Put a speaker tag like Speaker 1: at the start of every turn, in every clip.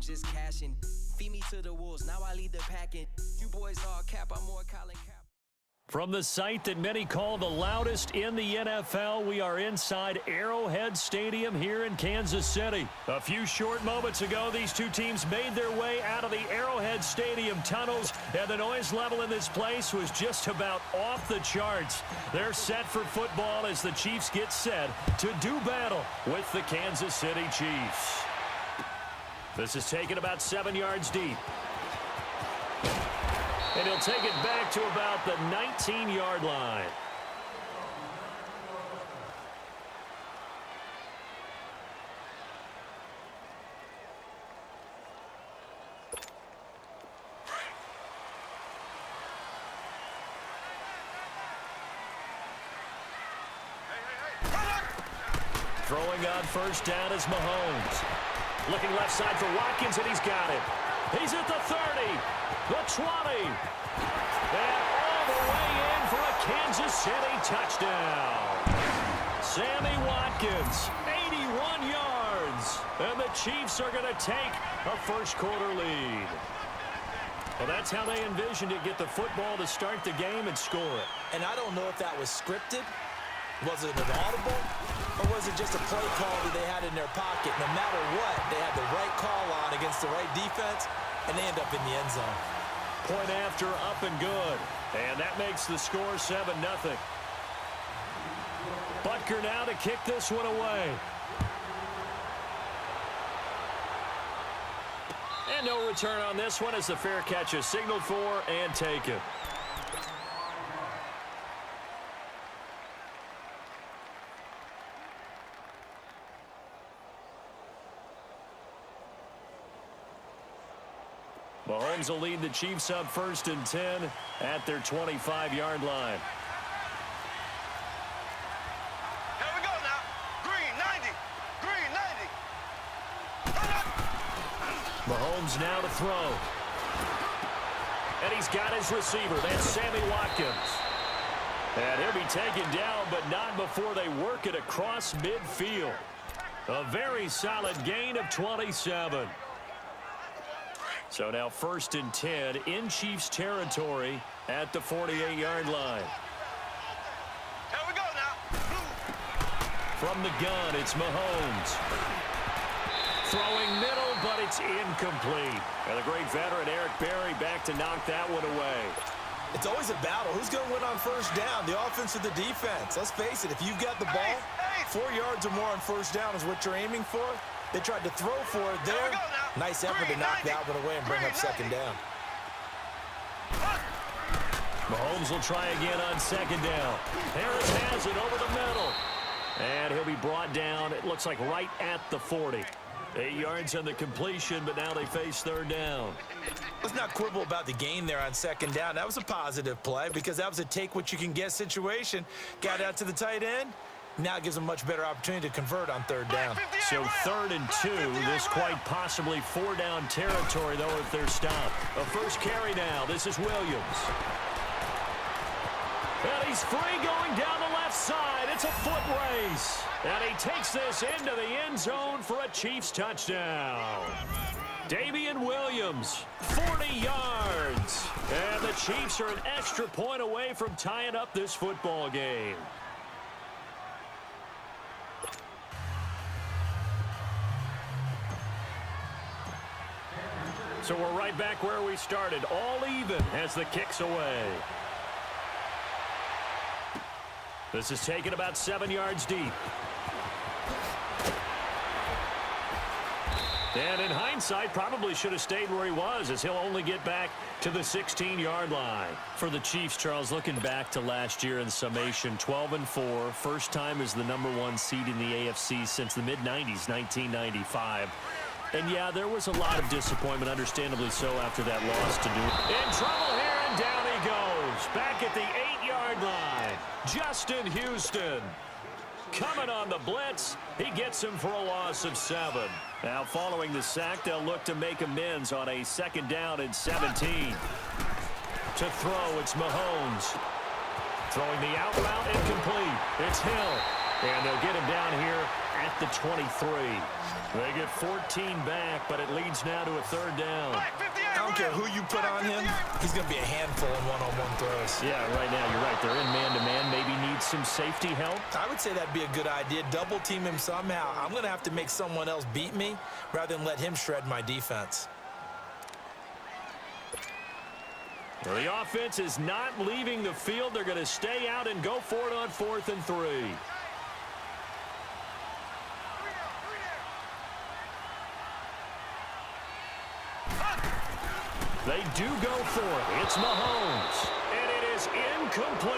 Speaker 1: just cashing. Feed me to the wolves, now I lead the packing. You boys all cap, I'm more Colin Cap.
Speaker 2: From the site that many call the loudest in the NFL, we are inside Arrowhead Stadium here in Kansas City. A few short moments ago, these two teams made their way out of the Arrowhead Stadium tunnels, and the noise level in this place was just about off the charts. They're set for football as the Chiefs get set to do battle with the Kansas City Chiefs. This is taken about 7 yards deep. And he'll take it back to about the 19-yard line. Throwing on first down is Mahomes. Looking left side for Watkins, and he's got it. He's at the 30, the 20, and all the way in for a Kansas City touchdown. Sammy Watkins, 81 yards, and the Chiefs are going to take a first-quarter lead. Well, that's how they envisioned it, get the football to start the game and score it.
Speaker 3: And I don't know if that was scripted. Was it an audible, or was it just a play call that they had in their pocket? No matter what, they had the right call on against the right defense, and they end up in the end zone.
Speaker 2: Point after, up and good. And that makes the score 7-0. Butker now to kick this one away. And no return on this one as the fair catch is signaled for and taken. Mahomes will lead the Chiefs up 1st and 10 at their 25-yard line.
Speaker 4: Here we go now. Green 90. Green 90.
Speaker 2: Mahomes now to throw. And he's got his receiver. That's Sammy Watkins. And he'll be taken down, but not before they work it across midfield. A very solid gain of 27. So now 1st and 10 in Chiefs territory at the 48-yard line.
Speaker 4: Here we go now.
Speaker 2: From the gun, it's Mahomes. Throwing middle, but it's incomplete. And the great veteran Eric Berry back to knock that one away.
Speaker 3: It's always a battle. Who's going to win on first down, the offense or the defense? Let's face it, if you've got the ball, 4 yards or more on first down is what you're aiming for. They tried to throw for it there. Nice effort to knock that one away and bring up 2nd down.
Speaker 2: Mahomes will try again on 2nd down. Harris has it over the middle. And he'll be brought down, it looks like right at the 40. 8 yards on the completion, but now they face 3rd down.
Speaker 3: Let's not quibble about the gain there on 2nd down. That was a positive play because that was a take-what-you-can-get situation. Got out to the tight end. Now it gives them a much better opportunity to convert on 3rd down.
Speaker 2: So 3rd and 2, this quite possibly 4-down territory, though, if they're stopped. A first carry now. This is Williams. And he's free going down the left side. It's a foot race. And he takes this into the end zone for a Chiefs touchdown. Damian Williams, 40 yards. And the Chiefs are an extra point away from tying up this football game. So we're right back where we started, all even as the kick's away. This is taken about 7 yards deep. And in hindsight, probably should have stayed where he was, as he'll only get back to the 16-yard line. For the Chiefs, Charles, looking back to last year in summation, 12-4, first time as the #1 seed in the AFC since the mid-90s, 1995. And, yeah, there was a lot of disappointment, understandably so, after that loss to New England. In trouble here, and down he goes. Back at the 8-yard line, Justin Houston. Coming on the blitz, he gets him for a loss of 7. Now, following the sack, they'll look to make amends on a 2nd down and 17. To throw, it's Mahomes. Throwing the out route, incomplete. It's Hill. And they'll get him down here at the 23. They get 14 back, but it leads now to a third down.
Speaker 3: I don't care who you put on him, he's going to be a handful in one-on-one throws.
Speaker 2: Yeah, right now, you're right. They're in man-to-man. Maybe need some safety help.
Speaker 3: I would say that'd be a good idea. Double team him somehow. I'm going to have to make someone else beat me rather than let him shred my defense.
Speaker 2: Well, the offense is not leaving the field. They're going to stay out and go for it on 4th and 3. They do go for it. It's Mahomes. And it is incomplete.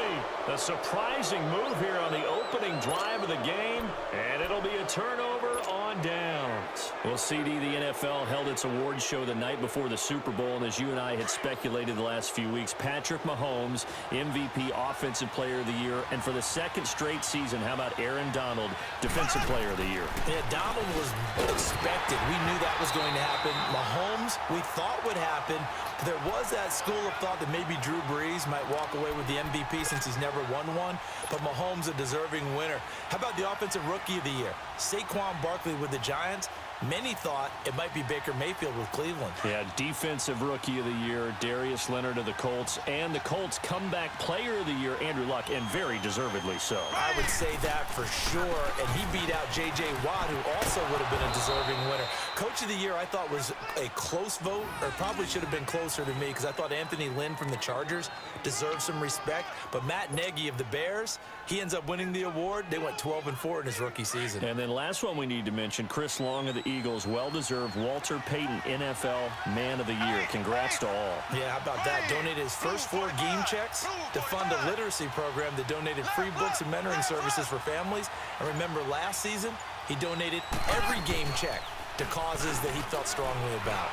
Speaker 2: A surprising move here on the opening drive of the game. And it'll be a turnover on downs. Well, CD, the NFL held its awards show the night before the Super Bowl. And as you and I had speculated the last few weeks, Patrick Mahomes, MVP, Offensive Player of the Year. And for the second straight season, how about Aaron Donald, Defensive Player of the Year?
Speaker 3: Yeah, Donald was expected. We knew that was going to happen. Mahomes, we thought would happen. There was that school of thought that maybe Drew Brees might walk away with the MVP since he's never won one, but Mahomes a deserving winner. How about the Offensive Rookie of the Year? Saquon Barkley with the Giants. Many thought it might be Baker Mayfield with Cleveland.
Speaker 2: Yeah, Defensive Rookie of the Year, Darius Leonard of the Colts, and the Colts Comeback Player of the Year, Andrew Luck, and very deservedly so.
Speaker 3: I would say that for sure, and he beat out J.J. Watt, who also would have been a deserving winner. Coach of the Year, I thought, was a close vote, or probably should have been closer to me, because I thought Anthony Lynn from the Chargers deserved some respect, but Matt Nagy of the Bears, he ends up winning the award. They went 12-4 in his rookie season.
Speaker 2: And then last one we need to mention, Chris Long of the Eagles, well-deserved Walter Payton NFL Man of the Year. Congrats to all.
Speaker 3: Yeah, how about that? Donated his first 4 game checks to fund a literacy program that donated free books and mentoring services for families. And remember, last season, he donated every game check to causes that he felt strongly about.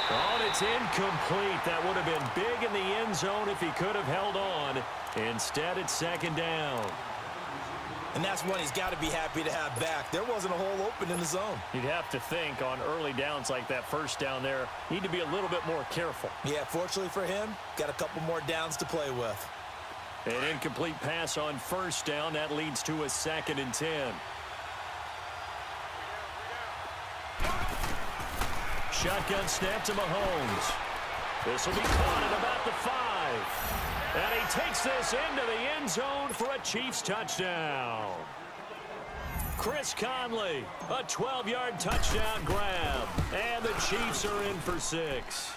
Speaker 2: Oh, and it's incomplete. That would have been big in the end zone if he could have held on. Instead, it's second down.
Speaker 3: And that's one he's got to be happy to have back. There wasn't a hole open in the zone.
Speaker 2: You'd have to think on early downs like that first down there, need to be a little bit more careful.
Speaker 3: Yeah, fortunately for him, got a couple more downs to play with.
Speaker 2: An incomplete pass on first down. That leads to a 2nd and 10. Shotgun snap to Mahomes. This will be caught at about the 5. And he takes this into the end zone for a Chiefs touchdown. Chris Conley, a 12-yard touchdown grab. And the Chiefs are in for 6.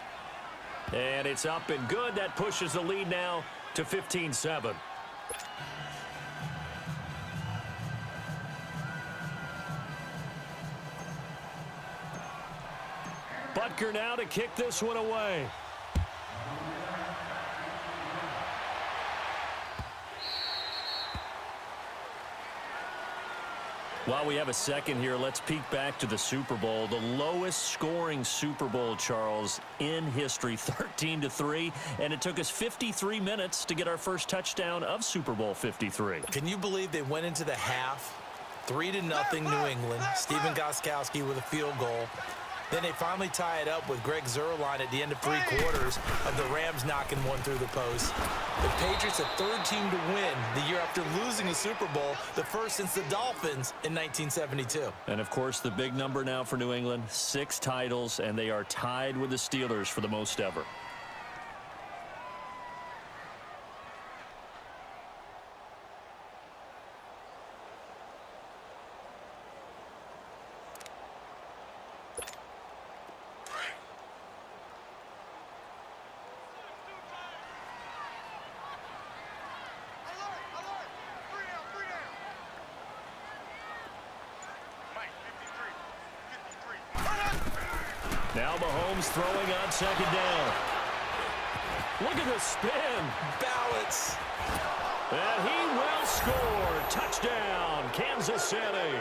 Speaker 2: And it's up and good. That pushes the lead now to 15-7. Butker now to kick this one away. While we have a second here, let's peek back to the Super Bowl. The lowest scoring Super Bowl, Charles, in history, 13-3. And it took us 53 minutes to get our first touchdown of Super Bowl 53.
Speaker 3: Can you believe they went into the half, 3-0 New England, Stephen Gostkowski with a field goal. Then they finally tie it up with Greg Zuerlein at the end of 3 quarters of the Rams knocking one through the post. The Patriots, a 3rd team to win the year after losing a Super Bowl, the first since the Dolphins in 1972.
Speaker 2: And, of course, the big number now for New England, 6 titles, and they are tied with the Steelers for the most ever. Now Mahomes throwing on 2nd down. Look at the spin.
Speaker 3: Ballots.
Speaker 2: And he will score. Touchdown, Kansas City.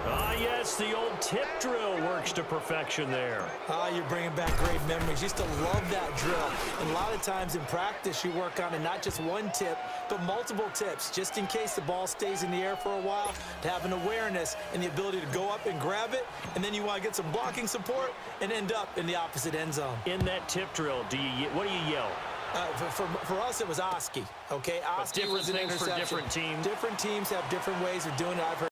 Speaker 2: Ah, yes, the old tip drill works to perfection there.
Speaker 3: Ah, you're bringing back great memories. Used to love that drill. And a lot of times in practice, you work on it, not just one tip, but multiple tips, just in case the ball stays in the air for a while, to have an awareness and the ability to go up and grab it, and then you want to get some blocking support and end up in the opposite end zone.
Speaker 2: In that tip drill, what do you yell?
Speaker 3: For us, it was Oski. Okay, Oski was an interception.
Speaker 2: For different teams.
Speaker 3: Different teams have different ways of doing it. I've heard